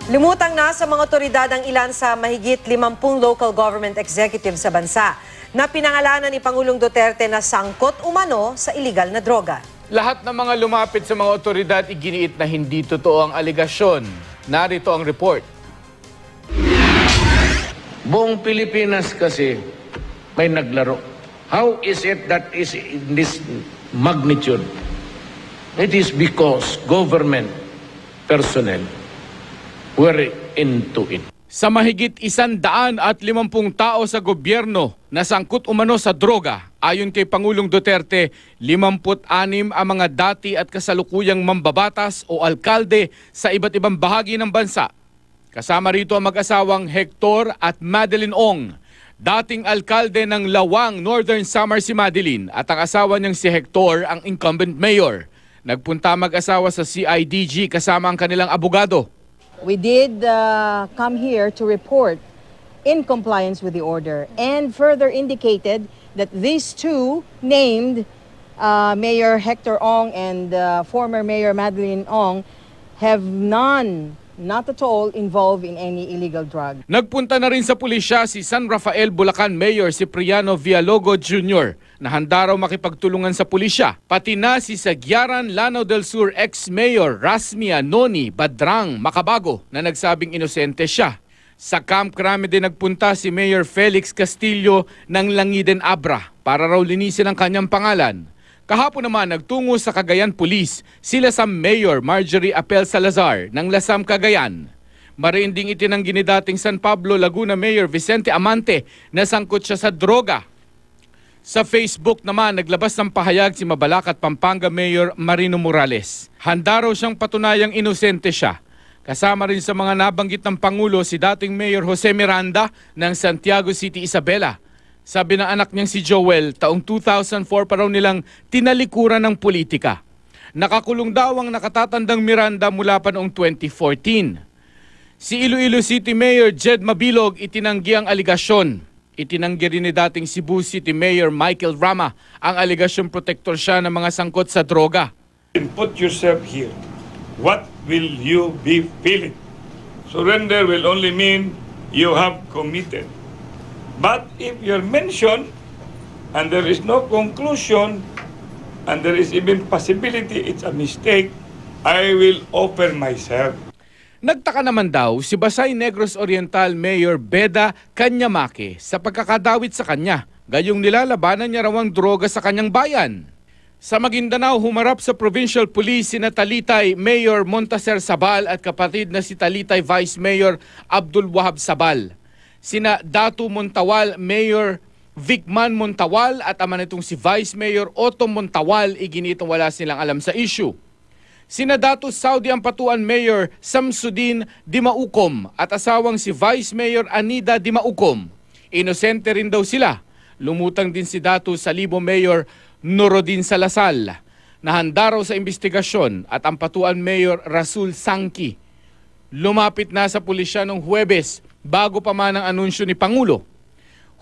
Lumutang na sa mga otoridad ang ilan sa mahigit 50 local government executives sa bansa na pinangalanan ni Pangulong Duterte na sangkot umano sa iligal na droga. Lahat ng mga lumapit sa mga otoridad iginiit na hindi totoo ang aligasyon. Narito ang report. Buong Pilipinas kasi may naglaro. How is it that is in this magnitude? It is because government personnel were into it. Sa mahigit 150 tao sa gobyerno na sangkot umano sa droga, ayon kay Pangulong Duterte, 56 ang mga dati at kasalukuyang mambabatas o alkalde sa iba't ibang bahagi ng bansa. Kasama rito ang mag-asawang Hector at Madeline Ong. Dating alkalde ng Lawang, Northern Samar si Madeline at ang asawa niyang si Hector ang incumbent mayor. Nagpunta mag-asawa sa CIDG kasama ang kanilang abogado. We did come here to report in compliance with the order and further indicated that these two named Mayor Hector Ong and former Mayor Madeline Ong have not at all involved in any illegal drug. Nagpunta na rin sa pulisya si San Rafael Bulacan Mayor Cipriano Villalobos Jr. na handa raw makipagtulungan sa pulisya. Pati na si Sagyaran Lanao del Sur ex-mayor Rasmia Noni Badrang Macabago na nagsabing inosente siya. Sa Camp Crame din nagpunta si Mayor Felix Castillo ng Langiden Abra para raw linisin ang kanyang pangalan. Kahapon naman nagtungo sa Cagayan Police si Lasam Mayor Marjorie Apel Salazar ng Lasam Cagayan. Mariinding itinanggi ni dating San Pablo Laguna Mayor Vicente Amante na sangkot siya sa droga. Sa Facebook naman naglabas ng pahayag si Mabalacat Pampanga Mayor Marino Morales. Handa raw siyang patunayang inosente siya. Kasama rin sa mga nabanggit ng Pangulo si dating Mayor Jose Miranda ng Santiago City, Isabela. Sabi ng anak niyang si Joel, taong 2004 pa raw nilang tinalikuran ng politika. Nakakulong daw ang nakatatandang Miranda mula pa noong 2014. Si Iloilo City Mayor Jed Mabilog itinanggi ang aligasyon. Itinanggi rin ni dating Cebu City Mayor Michael Rama ang aligasyong protektor siya ng mga sangkot sa droga. Put yourself here. What will you be feeling? Surrender will only mean you have committed. But if you're mentioned and there is no conclusion and there is even possibility it's a mistake, I will offer myself. Nagtaka naman daw si Basay Negros Oriental Mayor Beda Kanyamake sa pagkakadawit sa kanya, gayong nilalabanan niya raw ang droga sa kanyang bayan. Sa Maguindanao, humarap sa Provincial Police sina Talitay Mayor Montaser Sabal at kapatid na si Talitay Vice Mayor Abdul Wahab Sabal. Sina Datu Montawal, Mayor Vicman Montawal at ama nitong si Vice Mayor Otto Montawal iginitong wala silang alam sa issue. Sina Datu Saudi Ampatuan Mayor Samsudin Dimaukom at asawang si Vice Mayor Anida Dimaukom. Inosente rin daw sila. Lumutang din si Datu Salibo Mayor Norodin Salasal na handa raw sa investigasyon at Ampatuan Mayor Rasul Sangki. Lumapit na sa pulisya noong Huwebes bago pa man ang anunsyo ni Pangulo.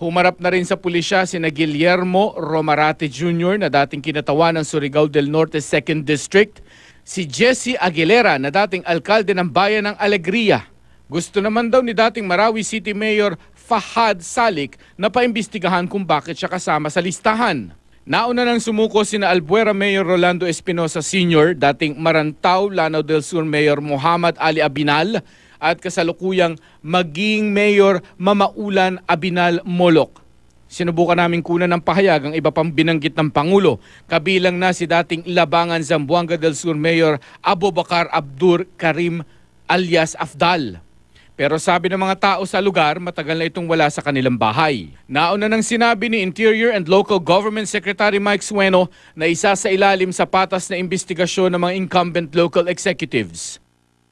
Humarap na rin sa pulisya sina Guillermo Romarate Jr. na dating kinatawan ng Surigao del Norte 2nd District, si Jesse Aguilera na dating alkalde ng bayan ng Alegria. Gusto naman daw ni dating Marawi City Mayor Fahad Salik na paimbestigahan kung bakit siya kasama sa listahan. Nauna nang sumuko sina Albuera Mayor Rolando Espinosa Sr., dating Marantao Lanao del Sur Mayor Muhammad Ali Abinal, at kasalukuyang maging Mayor Mamaulan Abinal Molok. Sinubukan namin kunan ng pahayag ang iba pang binanggit ng Pangulo, kabilang na si dating Labangan Zamboanga del Sur Mayor Abubakar Abdur Karim alias Afdal. Pero sabi ng mga tao sa lugar, matagal na itong wala sa kanilang bahay. Nauna nang sinabi ni Interior and Local Government Secretary Mike Sueno na isa sa ilalim sa patas na investigasyon ng mga incumbent local executives.